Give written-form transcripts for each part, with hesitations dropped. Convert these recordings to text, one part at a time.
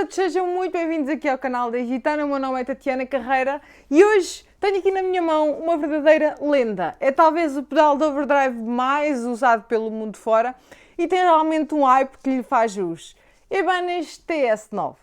todos, sejam muito bem-vindos aqui ao canal da Gitana. O meu nome é Tatiana Carreira e hoje tenho aqui na minha mão uma verdadeira lenda. É talvez o pedal de overdrive mais usado pelo mundo fora e tem realmente um hype que lhe faz jus. Ibanez TS9.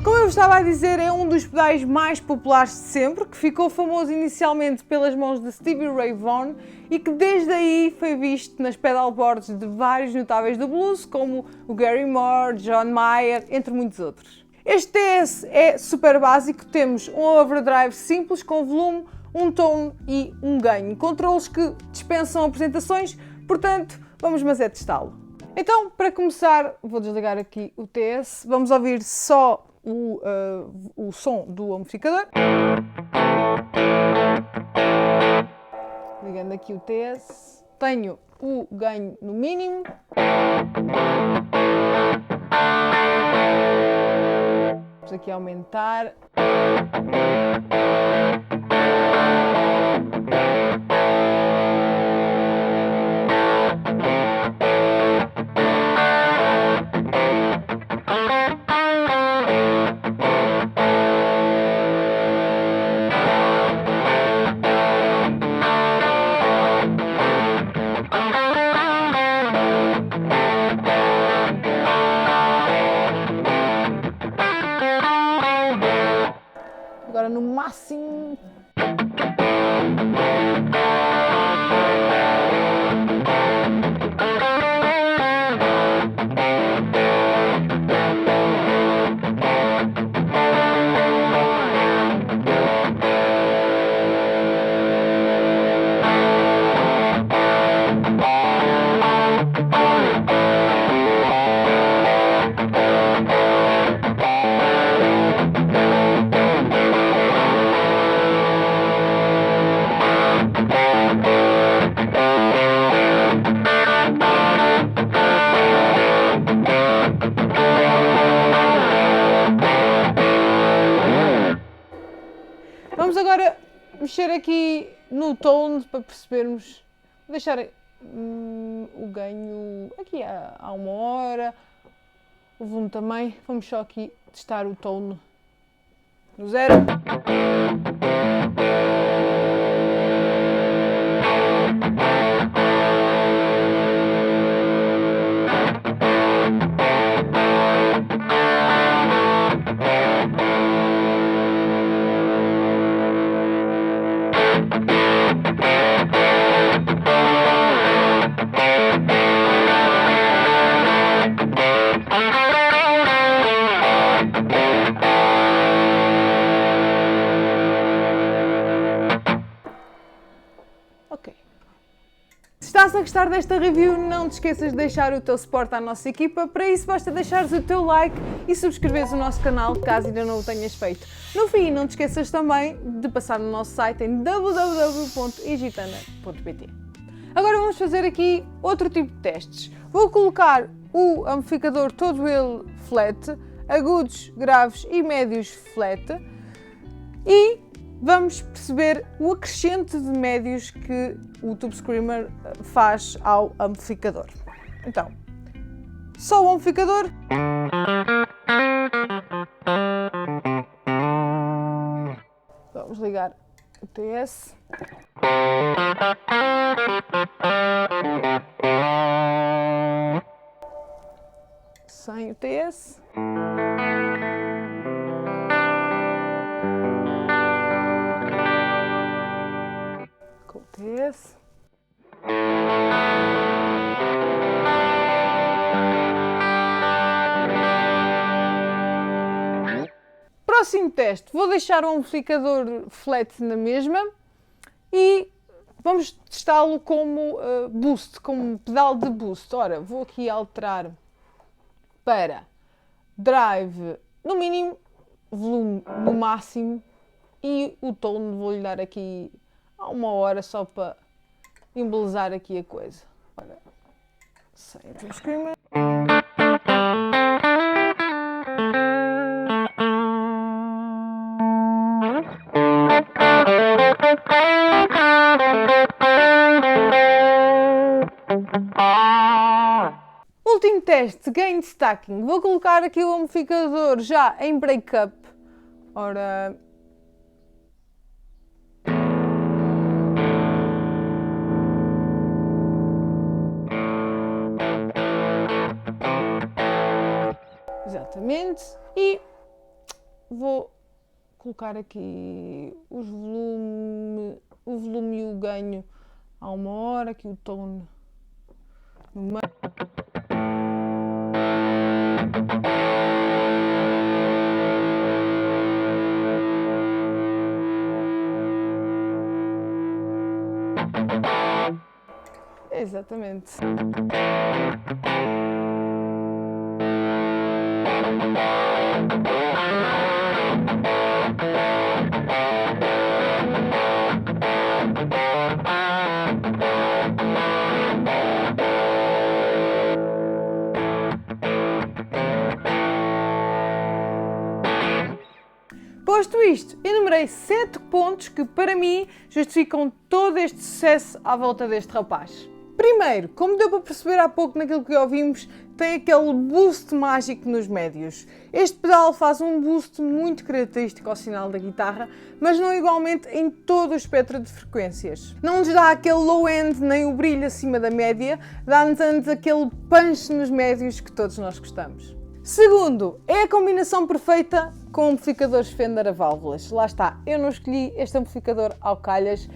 Como eu estava a dizer, é um dos pedais mais populares de sempre, que ficou famoso inicialmente pelas mãos de Stevie Ray Vaughan e que desde aí foi visto nas pedalboards de vários notáveis do blues, como o Gary Moore, John Mayer, entre muitos outros. Este TS é super básico, temos um overdrive simples com volume, um tone e um ganho. Controles que dispensam apresentações, portanto, vamos mas é testá-lo. Então, para começar, vou desligar aqui o TS, vamos ouvir só o som do amplificador. Ligando aqui o TS, tenho o ganho no mínimo. Vamos aqui aumentar. Agora no máximo. Vamos agora mexer aqui no tone para percebermos, vou deixar o ganho aqui há uma hora, o volume também, vamos só aqui testar o tone no 0. Ok. Se estás a gostar desta review, não te esqueças de deixar o teu suporte à nossa equipa. Para isso basta deixares o teu like e subscreveres o nosso canal, caso ainda não o tenhas feito. No fim, não te esqueças também de passar no nosso site em www.igitana.pt. Agora vamos fazer aqui outro tipo de testes. Vou colocar o amplificador todo ele flat, agudos, graves e médios flat e vamos perceber o acrescente de médios que o Tube Screamer faz ao amplificador. Então, só o amplificador. Vamos ligar o TS. Sem o TS. Com o TS. Próximo teste, vou deixar o amplificador flat na mesma e vamos testá-lo como boost, como pedal de boost. Ora, vou aqui alterar para drive no mínimo, volume no máximo e o tone vou-lhe dar aqui há uma hora só para embelezar aqui a coisa. Ora, sem o Screamer. Último teste de gain de stacking. Vou colocar aqui o amplificador já em breakup. Ora... Exatamente. E vou colocar aqui o volume e o ganho a 1 hora, aqui o tone no meio. Exatamente. Posto isto, enumerei 7 pontos que, para mim, justificam todo este sucesso à volta deste rapaz. Primeiro, como deu para perceber há pouco naquilo que ouvimos, tem aquele boost mágico nos médios. Este pedal faz um boost muito característico ao sinal da guitarra, mas não igualmente em todo o espectro de frequências. Não nos dá aquele low-end nem o brilho acima da média, dá-nos antes aquele punch nos médios que todos nós gostamos. Segundo, é a combinação perfeita com amplificadores Fender a válvulas. Lá está, eu não escolhi este amplificador ao calhas.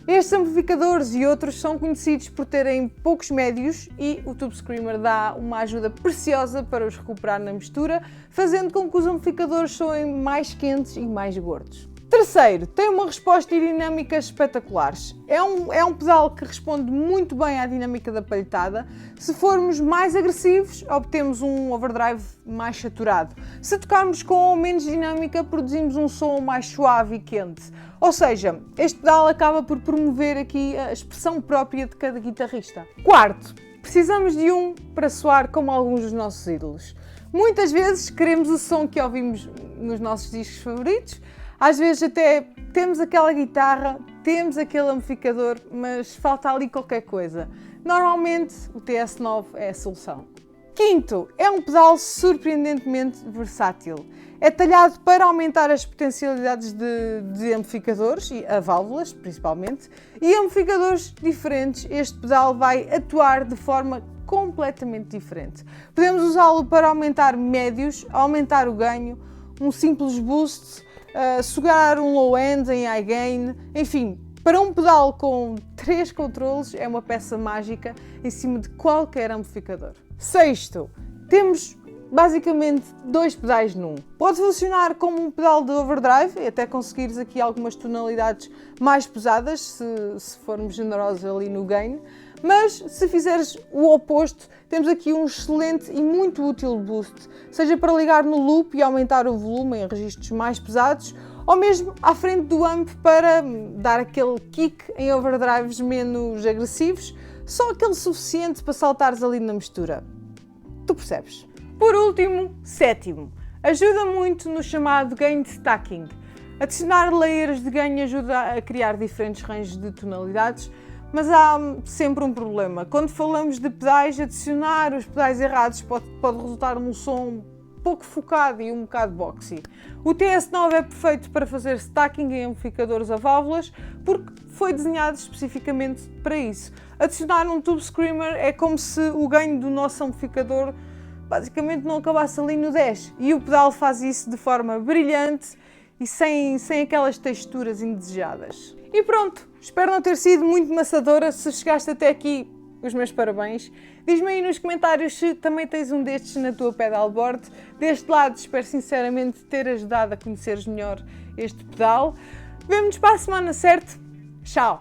Estes amplificadores e outros são conhecidos por terem poucos médios e o Tube Screamer dá uma ajuda preciosa para os recuperar na mistura, fazendo com que os amplificadores soem mais quentes e mais gordos. Terceiro, tem uma resposta e dinâmicas espetaculares. É um pedal que responde muito bem à dinâmica da palhetada. Se formos mais agressivos, obtemos um overdrive mais saturado. Se tocarmos com menos dinâmica, produzimos um som mais suave e quente. Ou seja, este pedal acaba por promover aqui a expressão própria de cada guitarrista. Quarto, precisamos de um para soar como alguns dos nossos ídolos. Muitas vezes queremos o som que ouvimos nos nossos discos favoritos. Às vezes até temos aquela guitarra, temos aquele amplificador, mas falta ali qualquer coisa. Normalmente o TS9 é a solução. Quinto, é um pedal surpreendentemente versátil. É talhado para aumentar as potencialidades de amplificadores, e a válvulas principalmente, e amplificadores diferentes. Este pedal vai atuar de forma completamente diferente. Podemos usá-lo para aumentar médios, aumentar o ganho, um simples boost, sugar um low-end em high gain, enfim, para um pedal com 3 controles é uma peça mágica em cima de qualquer amplificador. Sexto, temos basicamente 2 pedais num. Pode funcionar como um pedal de overdrive e até conseguires aqui algumas tonalidades mais pesadas, se formos generosos ali no gain, mas se fizeres o oposto, temos aqui um excelente e muito útil boost, seja para ligar no loop e aumentar o volume em registros mais pesados, ou mesmo à frente do amp para dar aquele kick em overdrives menos agressivos, só aquele suficiente para saltares ali na mistura. Tu percebes? Por último, sétimo, ajuda muito no chamado gain stacking. Adicionar layers de ganho ajuda a criar diferentes ranges de tonalidades, mas há sempre um problema. Quando falamos de pedais, adicionar os pedais errados pode resultar num som pouco focado e um bocado boxy. O TS9 é perfeito para fazer stacking em amplificadores a válvulas porque foi desenhado especificamente para isso. Adicionar um Tube Screamer é como se o ganho do nosso amplificador basicamente não acabasse ali no 10 e o pedal faz isso de forma brilhante e sem aquelas texturas indesejadas. E pronto, espero não ter sido muito maçadora. Se chegaste até aqui, os meus parabéns. Diz-me aí nos comentários se também tens um destes na tua pedalboard. Deste lado, espero sinceramente ter ajudado a conheceres melhor este pedal. Vemo-nos para a semana, certo? Tchau!